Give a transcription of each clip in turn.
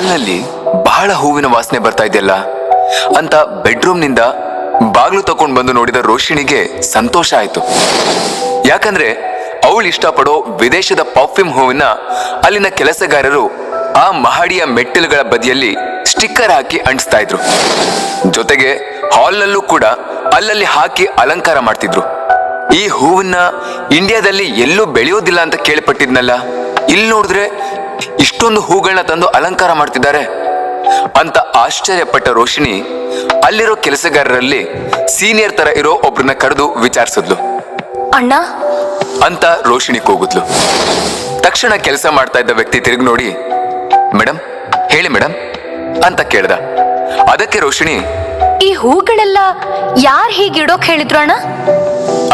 ಹಾಲ್ನಲ್ಲಿ ಬಹಳ ಹೂವಿನ ವಾಸನೆ ಬರ್ತಾ ಇದೆಯಲ್ಲ ಅಂತ ಬೆಡ್ರೂಮ್ನಿಂದ ಬಾಗ್ಲು ತಕೊಂಡ್ ಬಂದು ನೋಡಿದ ರೋಷಿಣಿಗೆ ಸಂತೋಷ ಆಯ್ತು. ಯಾಕಂದ್ರೆ ಅವಳು ಇಷ್ಟಪಡೋ ವಿದೇಶದ ಪರ್ಫ್ಯೂಮ್ ಹೂವಿನ ಅಲ್ಲಿನ ಕೆಲಸಗಾರರು ಆ ಮಹಡಿಯ ಮೆಟ್ಟಿಲುಗಳ ಬದಿಯಲ್ಲಿ ಸ್ಟಿಕ್ಕರ್ ಹಾಕಿ ಅಂಟಿಸ್ತಾ ಇದ್ರು. ಜೊತೆಗೆ ಹಾಲ್ನಲ್ಲೂ ಕೂಡ ಅಲ್ಲಲ್ಲಿ ಹಾಕಿ ಅಲಂಕಾರ ಮಾಡ್ತಿದ್ರು. ಈ ಹೂವನ್ನ ಇಂಡಿಯಾದಲ್ಲಿ ಎಲ್ಲೂ ಬೆಳೆಯೋದಿಲ್ಲ ಅಂತ ಕೇಳ್ಪಟ್ಟಿದ್ನಲ್ಲ, ಇಲ್ಲಿ ನೋಡಿದ್ರೆ ಇಷ್ಟೊಂದು ಹೂಗಳನ್ನ ತಂದು ಅಲಂಕಾರ ಮಾಡ್ತಿದ್ದಾರೆ ಅಂತ ಆಶ್ಚರ್ಯಪಟ್ಟ ರೋಷಿಣಿ ಅಲ್ಲಿರೋ ಕೆಲಸಗಾರರಲ್ಲಿ ಸೀನಿಯರ್ ತರ ಇರೋ ಒಬ್ರನ್ನ ಕರೆದು ವಿಚಾರಿಸಿದ್ಲು. ಅಣ್ಣ ಅಂತ ರೋಷಿಣಿ ಕೂಗಿದ್ಲು. ತಕ್ಷಣ ಕೆಲಸ ಮಾಡ್ತಾ ಇದ್ದ ವ್ಯಕ್ತಿ ತಿರುಗಿ ನೋಡಿ, ಮೇಡಮ್ ಹೇಳಿ ಮೇಡಮ್ ಅಂತ ಕೇಳ್ದ. ಅದಕ್ಕೆ ರೋಷಿಣಿ, ಈ ಹೂಗಳೆಲ್ಲ ಯಾರು ಹೀಗಿಡೋಕ್ ಹೇಳಿದ್ರು ಅಣ್ಣ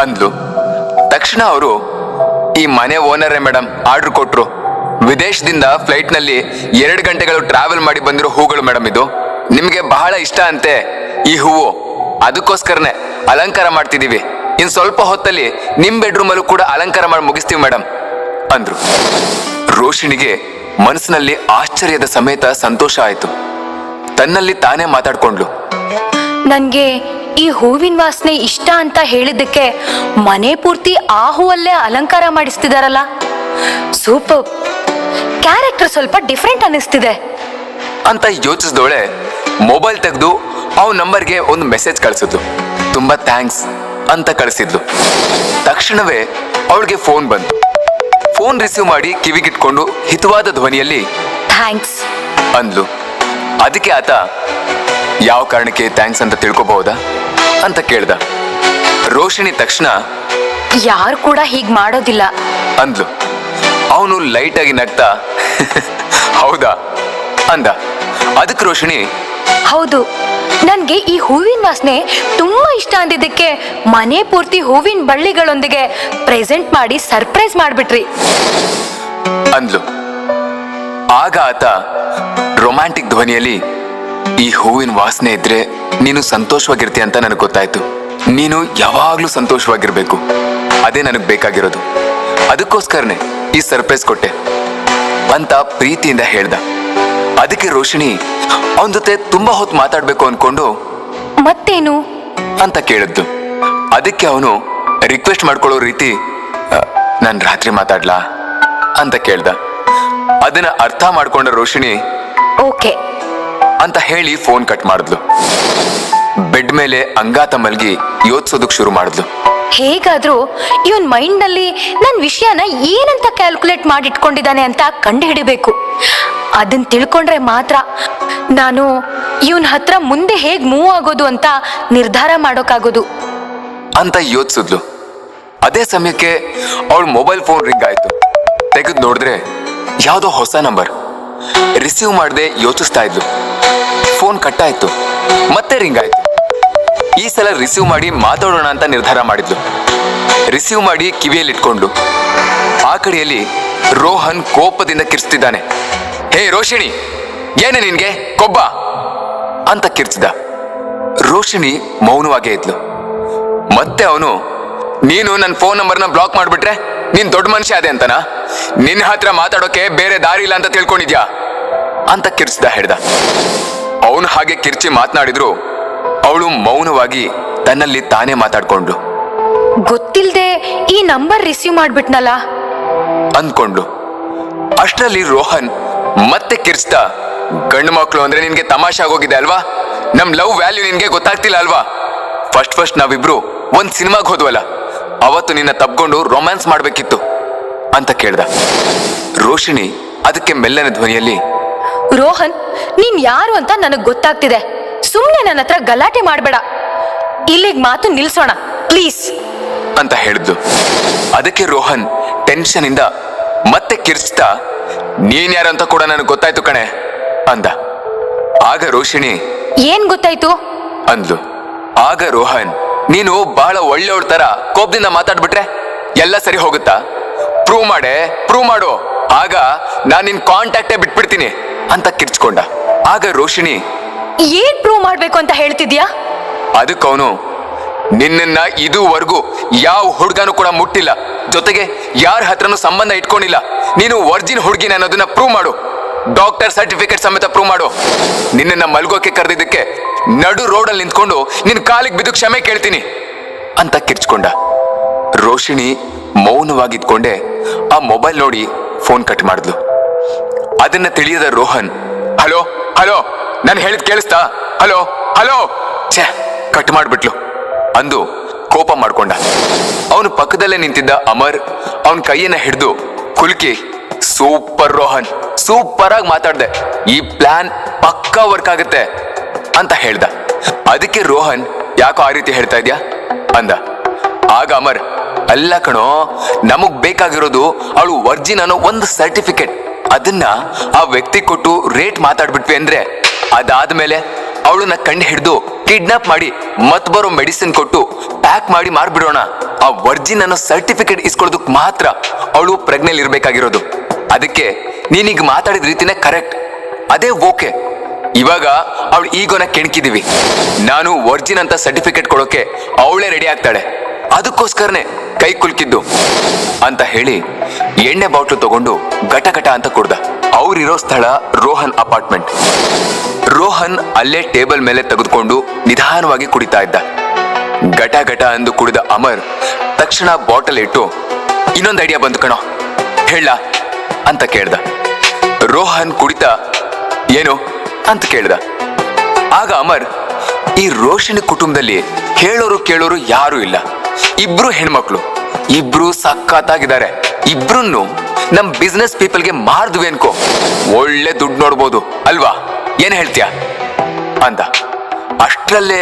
ಅಂದ್ಲು. ತಕ್ಷಣ ಅವರು, ಈ ಮನೆ ಓನರೇ ಮೇಡಮ್ ಆರ್ಡರ್ ಕೊಟ್ರು. ವಿದೇಶದಿಂದ ಫ್ಲೈಟ್ ನಲ್ಲಿ 2 ಗಂಟೆಗಳು ಟ್ರಾವೆಲ್ ಮಾಡಿ ಬಂದಿರೋ ಹೂಗಳು ಮೇಡಮ್. ಇದು ನಿಮ್ಗೆ ಬಹಳ ಇಷ್ಟ ಅಂತೆ ಈ ಹೂವು, ಅದಕ್ಕೋಸ್ಕರನೇ ಅಲಂಕಾರ ಮಾಡ್ತಿದೀವಿ. ಇನ್ ಸ್ವಲ್ಪ ಹೊತ್ತಲ್ಲಿ ನಿಮ್ ಬೆಡ್ರೂಮ್ ಅಲ್ಲೂ ಕೂಡ ಅಲಂಕಾರ ಮಾಡಿ ಮುಗಿಸ್ತೀವಿ ಮೇಡಮ್ ಅಂದ್ರು. ರೋಷಿಣಿಗೆ ಮನಸ್ಸಿನಲ್ಲಿ ಆಶ್ಚರ್ಯದ ಸಮೇತ ಸಂತೋಷ ಆಯ್ತು. ತನ್ನಲ್ಲಿ ತಾನೇ ಮಾತಾಡ್ಕೊಂಡ್ಲು, ನನ್ಗೆ ಈ ಹೂವಿನ ವಾಸನೆ ಇಷ್ಟ ಅಂತ ಹೇಳಿದ್ದಕ್ಕೆ ಮನೆ ಪೂರ್ತಿ ಆ ಹೂವಲ್ಲೇ ಅಲಂಕಾರ ಮಾಡಿಸ್ತಿದಾರಲ್ಲ, ಸೂಪರ್. ಕ್ಯಾರೆಕ್ಟರ್ ಸ್ವಲ್ಪ ಡಿಫ್ರೆಂಟ್ ಅನ್ನಿಸ್ತಿದೆ ಅಂತ ಯೋಚಿಸಿದೋಳೆ ಮೊಬೈಲ್ ತೆಗೆದು ಅವನ ನಂಬರ್ಗೆ ಒಂದು ಮೆಸೇಜ್ ಕಳಿಸಿದ್ಲು. ತುಂಬಾ ಥ್ಯಾಂಕ್ಸ್ ಅಂತ ಕಳಿಸಿದ್ಲು. ತಕ್ಷಣವೇ ಅವಳಿಗೆ ಫೋನ್ ಬಂತು. ಫೋನ್ ರಿಸೀವ್ ಮಾಡಿ ಕಿವಿಗಿಟ್ಕೊಂಡು ಹಿತವಾದ ಧ್ವನಿಯಲ್ಲಿ ಥ್ಯಾಂಕ್ಸ್ ಅಂದ್ಲು. ಅದಕ್ಕೆ ಆತ, ಯಾವ ಕಾರಣಕ್ಕೆ ಥ್ಯಾಂಕ್ಸ್ ಅಂತ ತಿಳ್ಕೊಬಹುದಾ ಅಂತ ಕೇಳ್ದ. ರೋಷಿಣಿ ತಕ್ಷಣ, ಯಾರು ಕೂಡ ಹೀಗ್ ಮಾಡೋದಿಲ್ಲ ಅಂದ್ಲು. ಅವನು ಲೈಟ್ ಆಗಿ ನಗ್ತಾ ಹೌದಾ ಅಂದ. ಅದಕ್ಕೆ ರೋಷಿಣಿ, ಹೌದು, ನನ್ಗೆ ಈ ಹೂವಿನ ವಾಸನೆ ತುಂಬಾ ಇಷ್ಟ ಅಂದಿದ್ದಕ್ಕೆ ಮನೆ ಪೂರ್ತಿ ಹೂವಿನ ಬಳ್ಳಿಗಳೊಂದಿಗೆ ಪ್ರೆಸೆಂಟ್ ಮಾಡಿ ಸರ್ಪ್ರೈಸ್ ಮಾಡ್ಬಿಟ್ರಿ ಅಂದ್ಲು. ಆಗ ಆತ ರೊಮ್ಯಾಂಟಿಕ್ ಧ್ವನಿಯಲ್ಲಿ, ಈ ಹೂವಿನ ವಾಸನೆ ಇದ್ರೆ ನೀನು ಸಂತೋಷವಾಗಿರ್ತೀಯ ಅಂತ ನನಗೆ ಗೊತ್ತಾಯ್ತು. ನೀನು ಯಾವಾಗ್ಲೂ ಸಂತೋಷವಾಗಿರ್ಬೇಕು, ಅದೇ ನನಗೆ ಬೇಕಾಗಿರೋದು. ಅದಕ್ಕೋಸ್ಕರನೇ ಈ ಸರ್ಪ್ರೈಸ್ ಕೊಟ್ಟೆ ಅಂತ ಪ್ರೀತಿಯಿಂದ ಹೇಳ್ದ. ಅದಕ್ಕೆ ರೋಷಿಣಿ ಅವನ ಜೊತೆ ತುಂಬಾ ಹೊತ್ತು ಮಾತಾಡ್ಬೇಕು ಅನ್ಕೊಂಡು, ಮತ್ತೇನು ಅಂತ ಕೇಳಿದ್ದು. ಅದಕ್ಕೆ ಅವನು ರಿಕ್ವೆಸ್ಟ್ ಮಾಡ್ಕೊಳ್ಳೋ ರೀತಿ, ನಾನು ರಾತ್ರಿ ಮಾತಾಡ್ಲಾ ಅಂತ ಕೇಳ್ದ. ಅದನ್ನ ಅರ್ಥ ಮಾಡ್ಕೊಂಡ ರೋಷಿಣಿ ಓಕೆ ಅಂತ ಹೇಳಿ ಫೋನ್ ಕಟ್ ಮಾಡಿದ್ಲು. ಬೆಡ್ ಮೇಲೆ ಅಂಗಾತ ಮಲ್ಗಿ ಯೋಚಿಸೋದಕ್ ಶುರು ಮಾಡಿದ್ಲು. ಹೇಗಾದ್ರೂ ಇವನ್ ಮೈಂಡ್ ನಲ್ಲಿ ನನ್ ವಿಷಯನ ಏನಂತ ಕ್ಯಾಲ್ಕುಲೇಟ್ ಮಾಡಿ ಇಟ್ಕೊಂಡಿದ್ದಾನೆ ಅಂತ ಕಂಡು ಹಿಡಿಬೇಕು. ಅದನ್ನ ತಿಳ್ಕೊಂಡ್ರೆ ಮಾತ್ರ ನಾನು ಇವನ್ ಹತ್ರ ಮುಂದೆ ಹೇಗ್ ಮೂವ್ ಆಗೋದು ಅಂತ ನಿರ್ಧಾರ ಮಾಡೋಕ್ಕಾಗೋದು ಅಂತ ಯೋಚಿಸಿದ್ಲು. ಅದೇ ಸಮಯಕ್ಕೆ ಅವಳ ಮೊಬೈಲ್ ಫೋನ್ ರಿಂಗ್ ಆಯ್ತು. ತೆಗೆದು ನೋಡಿದ್ರೆ ಯಾವುದೋ ಹೊಸ ನಂಬರ್. ರಿಸೀವ್ ಮಾಡದೆ ಯೋಚಿಸ್ತಾ ಇದ್ಲು. ಫೋನ್ ಕಟ್ಟಾಯ್ತು. ಮತ್ತೆ ರಿಂಗ್ ಆಯ್ತು. ಈ ಸಲ ರಿಸೀವ್ ಮಾಡಿ ಮಾತಾಡೋಣ ಅಂತ ನಿರ್ಧಾರ ಮಾಡಿದ್ಲು. ರಿಸೀವ್ ಮಾಡಿ ಕಿವಿಯಲ್ಲಿ ಇಟ್ಕೊಂಡು ಆ ಕಡೆಯಲ್ಲಿ ರೋಹನ್ ಕೋಪದಿಂದ ಕಿರ್ಚ್ತಿದ್ದಾನೆ. ಹೇ ರೋಷಿಣಿ, ಏನೇ ನಿನ್ಗೆ ಕೊಬ್ಬ ಅಂತ ಕಿರ್ಚಿದ. ರೋಷಿಣಿ ಮೌನವಾಗೇ ಇದ್ಲು. ಮತ್ತೆ ಅವನು, ನೀನು ನನ್ನ ಫೋನ್ ನಂಬರ್ನ ಬ್ಲಾಕ್ ಮಾಡ್ಬಿಟ್ರೆ ನೀನ್ ದೊಡ್ಡ ಮನುಷ್ಯ ಅದೇ ಅಂತನಾ? ನಿನ್ನ ಹತ್ರ ಮಾತಾಡೋಕೆ ಬೇರೆ ದಾರಿ ಇಲ್ಲ ಅಂತ ತಿಳ್ಕೊಂಡಿದ್ಯಾ ಅಂತ ಕಿರ್ಚ್ದ ಹೇಳ್ದ. ಅವನು ಹಾಗೆ ಕಿರ್ಚಿ ಮಾತನಾಡಿದ್ರು ಅವಳು ಮೌನವಾಗಿ ತನ್ನಲ್ಲಿ ತಾನೇ ಮಾತಾಡ್ಕೊಂಡ್ಳು. ಗೊತ್ತಿಲ್ದೆ ಈ ನಂಬರ್ ರಿಸೀವ್ ಮಾಡ್ಬಿಟ್ನಲ್ಲ ಅಂದ್ಕೊಂಡ್ಲು. ಅಷ್ಟರಲ್ಲಿ ರೋಹನ್ ಮತ್ತೆ ಕಿರ್ಚ್ತಾ, ಗಂಡು ಮಕ್ಕಳು ಅಂದ್ರೆ ನಿನ್ಗೆ ತಮಾಷೆ ಆಗೋಗಿದೆ ಅಲ್ವಾ? ನಮ್ ಲವ್ ವ್ಯಾಲ್ಯೂ ನಿನ್ಗೆ ಗೊತ್ತಾಗ್ತಿಲ್ಲ ಅಲ್ವಾ? ಫಸ್ಟ್ ನಾವಿಬ್ರು ಒಂದ್ ಸಿನಿಮಾಗ್ ಹೋದ್ವಲ್ಲ, ಅವತ್ತು ನಿನ್ನ ತಪ್ಕೊಂಡು ರೊಮ್ಯಾನ್ಸ್ ಮಾಡ್ಬೇಕಿತ್ತು ಅಂತ ಕೇಳ್ದ. ರೋಷಿಣಿ ಅದಕ್ಕೆ ಮೆಲ್ಲನೆ ಧ್ವನಿಯಲ್ಲಿ, ರೋಹನ್, ನೀನ್ ಯಾರು ಅಂತ ನನಗ್ ಗೊತ್ತಾಗ್ತಿದೆ. ಸುಮ್ನೆ ನನ್ನ ಹತ್ರ ಗಲಾಟೆ ಮಾಡ್ಬೇಡ. ಇಲ್ಲಿಗ್ ಮಾತು ನಿಲ್ಸೋಣ ಪ್ಲೀಸ್ ಅಂತ ಹೇಳಿದ್ಲು. ಅದಕ್ಕೆ ರೋಹನ್ ಟೆನ್ಷನ್ ಇಂದ ಮತ್ತೆ ಕಿರ್ಚ್ತಾ, ನೀನ್ ಯಾರಂತ ಕೂಡ ನನಗೆ ಗೊತ್ತಾಯ್ತು ಕಣೆ ಅಂದ. ಆಗ ರೋಷಿಣಿ, ಏನ್ ಗೊತ್ತಾಯ್ತು ಅಂದ್ಲು. ಆಗ ರೋಹನ್, ನೀನು ಬಹಳ ಒಳ್ಳೆಯವಳ ತರ ಕೋಪದಿಂದ ಮಾತಾಡ್ಬಿಟ್ರೆ ಎಲ್ಲ ಸರಿ ಹೋಗುತ್ತಾ? ಪ್ರೂವ್ ಮಾಡು, ಆಗ ನಾನ್ ನಿನ್ ಕಾಂಟ್ಯಾಕ್ಟೇ ಬಿಟ್ಬಿಡ್ತೀನಿ ಅಂತ ಕಿರ್ಚ್ಕೊಂಡ. ಆಗ ರೋಷಿಣಿ, ಏನ್ ಪ್ರೂವ್ ಮಾಡ್ಬೇಕು ಅಂತ ಹೇಳ್ತಿದ್ಯಾ? ಅದಕ್ಕವನು, ನಿನ್ನ ಇದುವರೆಗೂ ಯಾವ ಹುಡುಗನೂ ಕೂಡ ಮುಟ್ಟಿಲ್ಲ, ಜೊತೆಗೆ ಯಾರ ಹತ್ರನೂ ಸಂಬಂಧ ಇಟ್ಕೊಂಡಿಲ್ಲ, ನೀನು ವರ್ಜಿನ್ ಹುಡುಗಿನ ಅನ್ನೋದನ್ನ ಪ್ರೂವ್ ಮಾಡು ಡಾಕ್ಟರ್ ಸರ್ಟಿಫಿಕೇಟ್ ಸಮೇತ ಪ್ರೂವ್ ಮಾಡು. ನಿನ್ನ ಮಲ್ಗೋಕೆ ಕರೆದಿದ್ದಕ್ಕೆ ನಡು ರೋಡಲ್ಲಿ ನಿಂತ್ಕೊಂಡು ನಿನ್ ಕಾಲಿಗೆ ಬಿದ್ದು ಕ್ಷಮೆ ಕೇಳ್ತೀನಿ ಅಂತ ಕಿರ್ಚ್ಕೊಂಡ. ರೋಷಿಣಿ ಮೌನವಾಗಿದ್ಕೊಂಡೆ ಆ ಮೊಬೈಲ್ ನೋಡಿ ಫೋನ್ ಕಟ್ ಮಾಡಿದ್ಲು. ಅದನ್ನ ತಿಳಿಯದ ರೋಹನ್, ಹಲೋ ಹಲೋ, ನಾನು ಹೇಳಿದ್ ಕೇಳಿಸ್ತಾ? ಹಲೋ ಹಲೋ, ಛೇ ಕಟ್ ಮಾಡ್ಬಿಟ್ಲು ಅಂದು ಕೋಪ ಮಾಡ್ಕೊಂಡ. ಅವನು ಪಕ್ಕದಲ್ಲೇ ನಿಂತಿದ್ದ ಅಮರ್ ಅವನ ಕೈಯನ್ನ ಹಿಡಿದು ಕುಲ್ಕಿ, ಸೂಪರ್ ರೋಹನ್, ಸೂಪರ್ ಆಗಿ ಮಾತಾಡ್ದೆ, ಈ ಪ್ಲಾನ್ ಪಕ್ಕಾ ವರ್ಕ್ ಆಗುತ್ತೆ ಅಂತ ಹೇಳ್ದ. ಅದಕ್ಕೆ ರೋಹನ್, ಯಾಕೋ ಆ ರೀತಿ ಹೇಳ್ತಾ ಇದ್ಯಾ ಅಂದ. ಆಗ ಅಮರ್, ಅಲ್ಲ ಕಣೋ, ನಮಗ್ ಬೇಕಾಗಿರೋದು ಅವಳು ವರ್ಜಿನ್ ಅನ್ನೋ ಒಂದು ಸರ್ಟಿಫಿಕೇಟ್. ಅದನ್ನ ಆ ವ್ಯಕ್ತಿ ಕೊಟ್ಟು ರೇಟ್ ಮಾತಾಡ್ಬಿಟ್ವಿ ಅಂದ್ರೆ ಅದಾದ್ಮೇಲೆ ಅವಳನ್ನ ಕಂಡು ಹಿಡಿದು ಕಿಡ್ನಾಪ್ ಮಾಡಿ ಮತ್ ಬರೋ ಮೆಡಿಸಿನ್ ಕೊಟ್ಟು ಪ್ಯಾಕ್ ಮಾಡಿ ಮಾರ್ಬಿಡೋಣ. ಆ ವರ್ಜಿನ್ ಅನ್ನೋ ಸರ್ಟಿಫಿಕೇಟ್ ಇಸ್ಕೊಳ್ಳೋದಕ್ ಮಾತ್ರ ಅವಳು ಪ್ರೆಗ್ನೆಲ್ ಇರ್ಬೇಕಾಗಿರೋದು. ಅದಕ್ಕೆ ನೀನೀಗ ಮಾತಾಡಿದ ರೀತಿನೇ ಕರೆಕ್ಟ್, ಅದೇ ಓಕೆ. ಇವಾಗ ಅವಳು ಈಗೋನ ಕೆಣಕಿದೀವಿ, ನಾನು ವರ್ಜಿನ್ ಅಂತ ಸರ್ಟಿಫಿಕೇಟ್ ಕೊಡೋಕೆ ಅವಳೇ ರೆಡಿ ಆಗ್ತಾಳೆ, ಅದಕ್ಕೋಸ್ಕರನೇ ಕೈ ಕುಲ್ಕಿದ್ದು ಅಂತ ಹೇಳಿ ಎಣ್ಣೆ ಬಾಟ್ಲು ತಗೊಂಡು ಗಟ ಗಟ ಅಂತ ಕುಡ್ದ. ಅವ್ರಿರೋ ಸ್ಥಳ ರೋಹನ್ ಅಪಾರ್ಟ್ಮೆಂಟ್. ರೋಹನ್ ಅಲ್ಲೇ ಟೇಬಲ್ ಮೇಲೆ ತೆಗೆದುಕೊಂಡು ನಿಧಾನವಾಗಿ ಕುಡಿತಾ ಇದ್ದ. ಗಟ ಗಟ ಅಂದು ಕುಡಿದ ಅಮರ್ ತಕ್ಷಣ ಬಾಟಲ್ ಇಟ್ಟು, ಇನ್ನೊಂದು ಐಡಿಯಾ ಬಂತು ಕಣೋ, ಹೇಳ ಅಂತ ಕೇಳ್ದ. ರೋಹನ್ ಕುಡಿತಾ, ಏನು ಅಂತ ಕೇಳ್ದ. ಆಗ ಅಮರ್, ಈ ರೋಷಿಣಿ ಕುಟುಂಬದಲ್ಲಿ ಹೇಳೋರು ಕೇಳೋರು ಯಾರು ಇಲ್ಲ, ಇಬ್ರು ಹೆಣ್ಮಕ್ಳು, ಇಬ್ರು ಸಖತ್ತಾಗಿದ್ದಾರೆ, ಇಬ್ರು ನಮ್ ಬಿಸ್ನೆಸ್ ಪೀಪಲ್ಗೆ ಮಾರ್ದ್ವಿ ಅನ್ಕೋ, ಒಳ್ಳೆ ದುಡ್ಡು ನೋಡ್ಬೋದು ಅಲ್ವಾ, ಏನ್ ಹೇಳ್ತೀಯ ಅಂದ. ಅಷ್ಟ್ರಲ್ಲೇ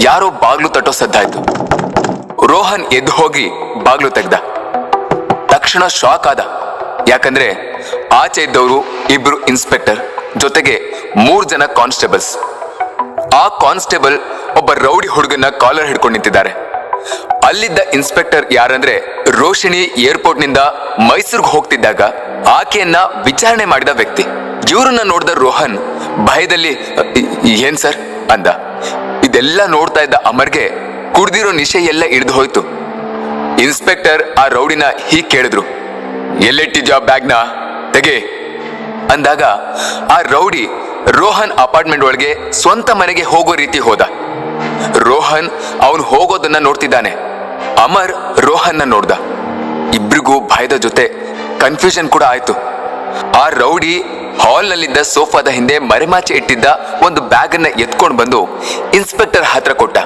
ಯಾರೋ ಬಾಗ್ಲು ತಟ್ಟೋ ಸದ್ದಾಯ್ತು. ರೋಹನ್ ಎದ್ದು ಹೋಗಿ ಬಾಗ್ಲು ತೆಗ್ದ. ತಕ್ಷಣ ಶಾಕ್ ಆದ, ಯಾಕಂದ್ರೆ ಆಚೆ ಇದ್ದವರು ಇಬ್ರು ಇನ್ಸ್ಪೆಕ್ಟರ್ ಜೊತೆಗೆ 3 ಜನ ಕಾನ್ಸ್ಟೇಬಲ್ಸ್. ಆ ಕಾನ್ಸ್ಟೇಬಲ್ ಒಬ್ಬ ರೌಡಿ ಹುಡುಗನ ಕಾಲರ್ ಹಿಡ್ಕೊಂಡು ನಿಂತಿದ್ದಾರೆ. ಅಲ್ಲಿದ್ದ ಇನ್ಸ್ಪೆಕ್ಟರ್ ಯಾರಂದ್ರೆ ರೋಷಿಣಿ ಏರ್ಪೋರ್ಟ್ ನಿಂದ ಮೈಸೂರಿಗೆ ಹೋಗ್ತಿದ್ದಾಗ ಆಕೆಯನ್ನ ವಿಚಾರಣೆ ಮಾಡಿದ ವ್ಯಕ್ತಿ. ಇವ್ರನ್ನ ನೋಡಿದ ರೋಹನ್ ಭಯದಲ್ಲಿ, ಏನ್ ಸರ್ ಅಂದ. ಇದೆಲ್ಲ ನೋಡ್ತಾ ಇದ್ದ ಅಮರ್ಗೆ ಕುಡ್ದಿರೋ ನಿಶೆ ಎಲ್ಲ ಹಿಡಿದು ಹೋಯ್ತು. ಇನ್ಸ್ಪೆಕ್ಟರ್ ಆ ರೌಡಿನ ಹೀಗ್ ಕೇಳಿದ್ರು, ಎಲ್ಲಿಟ್ಟಿದ್ಯಾ ಬ್ಯಾಗ್ನ, ತೆಗೆ ಅಂದಾಗ ಆ ರೌಡಿ ರೋಹನ್ ಅಪಾರ್ಟ್ಮೆಂಟ್ ಒಳಗೆ ಸ್ವಂತ ಮನೆಗೆ ಹೋಗೋ ರೀತಿ ಹೋದ. ರೋಹನ್ ಅವನು ಹೋಗೋದನ್ನ ನೋಡ್ತಿದ್ದಾನೆ. ಅಮರ್ ರೋಹನ್ನ ನೋಡ್ದ. ಇಬ್ರಿಗೂ ಭಯದ ಜೊತೆ ಕನ್ಫ್ಯೂಷನ್ ಕೂಡ ಆಯ್ತು. ಆ ರೌಡಿ ಹಾಲ್ನಲ್ಲಿದ್ದ ಸೋಫಾದ ಹಿಂದೆ ಮರೆಮಾಚಿ ಇಟ್ಟಿದ್ದ ಒಂದು ಬ್ಯಾಗ್ ಅನ್ನ ಎತ್ಕೊಂಡು ಬಂದು ಇನ್ಸ್ಪೆಕ್ಟರ್ ಹತ್ರ ಕೊಟ್ಟ.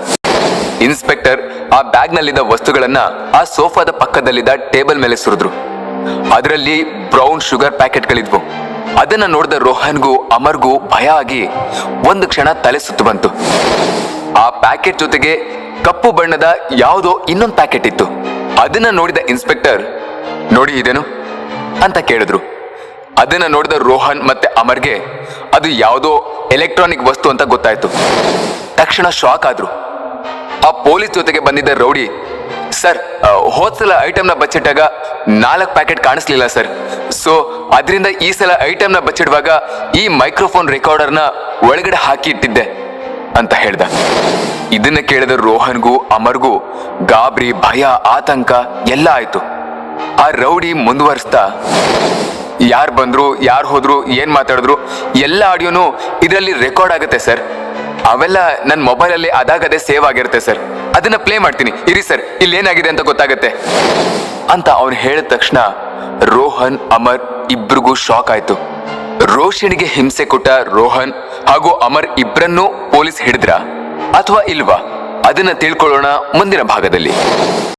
ಇನ್ಸ್ಪೆಕ್ಟರ್ ಆ ಬ್ಯಾಗ್ ನಲ್ಲಿದ್ದ ವಸ್ತುಗಳನ್ನ ಆ ಸೋಫಾದ ಪಕ್ಕದಲ್ಲಿದ್ದ ಟೇಬಲ್ ಮೇಲೆ ಸುರಿದ್ರು. ಅದರಲ್ಲಿ ಬ್ರೌನ್ ಶುಗರ್ ಪ್ಯಾಕೆಟ್ಗಳಿದ್ವು. ಅದನ್ನ ನೋಡಿದ ರೋಹನ್ಗೂ ಅಮರ್ಗೂ ಭಯ ಆಗಿ ಒಂದು ಕ್ಷಣ ತಲೆ ಸುತ್ತು ಬಂತು. ಆ ಪ್ಯಾಕೆಟ್ ಜೊತೆಗೆ ಕಪ್ಪು ಬಣ್ಣದ ಯಾವುದೋ ಇನ್ನೊಂದು ಪ್ಯಾಕೆಟ್ ಇತ್ತು. ಅದನ್ನ ನೋಡಿದ ಇನ್ಸ್ಪೆಕ್ಟರ್, ನೋಡಿ ಇದೇನು ಅಂತ ಕೇಳಿದ್ರು. ಅದನ್ನ ನೋಡಿದ ರೋಹನ್ ಮತ್ತೆ ಅಮರ್ಗೆ ಅದು ಯಾವುದೋ ಎಲೆಕ್ಟ್ರಾನಿಕ್ ವಸ್ತು ಅಂತ ಗೊತ್ತಾಯ್ತು. ತಕ್ಷಣ ಶಾಕ್ ಆದ್ರು. ಆ ಪೊಲೀಸ್ ಜೊತೆಗೆ ಬಂದಿದ್ದ ರೌಡಿ, ಸರ್, ಹೋದ್ಸಲ ಐಟಮ್ನ ಬಚ್ಚಿಟ್ಟಾಗ 4 ಪ್ಯಾಕೆಟ್ ಕಾಣಿಸ್ಲಿಲ್ಲ ಸರ್, ಸೊ ಅದರಿಂದ ಈ ಸಲ ಐಟಮ್ನ ಬಚ್ಚಿಡುವಾಗ ಈ ಮೈಕ್ರೋಫೋನ್ ರೆಕಾರ್ಡರ್ನ ಒಳಗಡೆ ಹಾಕಿ ಇಟ್ಟಿದ್ದೆ ಅಂತ ಹೇಳ್ದ. ಇದನ್ನ ಕೇಳಿದ ರೋಹನ್ಗೂ ಅಮರ್ಗೂ ಗಾಬರಿ, ಭಯ, ಆತಂಕ ಎಲ್ಲ ಆಯ್ತು. ಆ ರೌಡಿ ಮುಂದುವರಿಸ್ತಾ, ಯಾರು ಬಂದ್ರು, ಯಾರು ಹೋದ್ರು, ಏನ್ ಮಾತಾಡಿದ್ರು ಎಲ್ಲ ಆಡಿಯೋನು ಇದರಲ್ಲಿ ರೆಕಾರ್ಡ್ ಆಗುತ್ತೆ ಸರ್. ಅವೆಲ್ಲ ನನ್ನ ಮೊಬೈಲಲ್ಲಿ ಅದಾಗದೇ ಸೇವ್ ಆಗಿರುತ್ತೆ ಸರ್. ಅದನ್ನ ಪ್ಲೇ ಮಾಡ್ತೀನಿ ಇರಿ ಸರ್, ಇಲ್ಲಿ ಏನಾಗಿದೆ ಅಂತ ಗೊತ್ತಾಗತ್ತೆ ಅಂತ ಅವನು ಹೇಳಿದ ತಕ್ಷಣ ರೋಹನ್, ಅಮರ್ ಇಬ್ರಿಗೂ ಶಾಕ್ ಆಯ್ತು. ರೋಷಿಣಿಗೆ ಹಿಂಸೆ ಕೊಟ್ಟ ರೋಹನ್ ಹಾಗೂ ಅಮರ್ ಇಬ್ರನ್ನೂ ಪೊಲೀಸ್ ಹಿಡಿದ್ರ ಅಥವಾ ಇಲ್ವಾ, ಅದನ್ನ ತಿಳ್ಕೊಳ್ಳೋಣ ಮುಂದಿನ ಭಾಗದಲ್ಲಿ.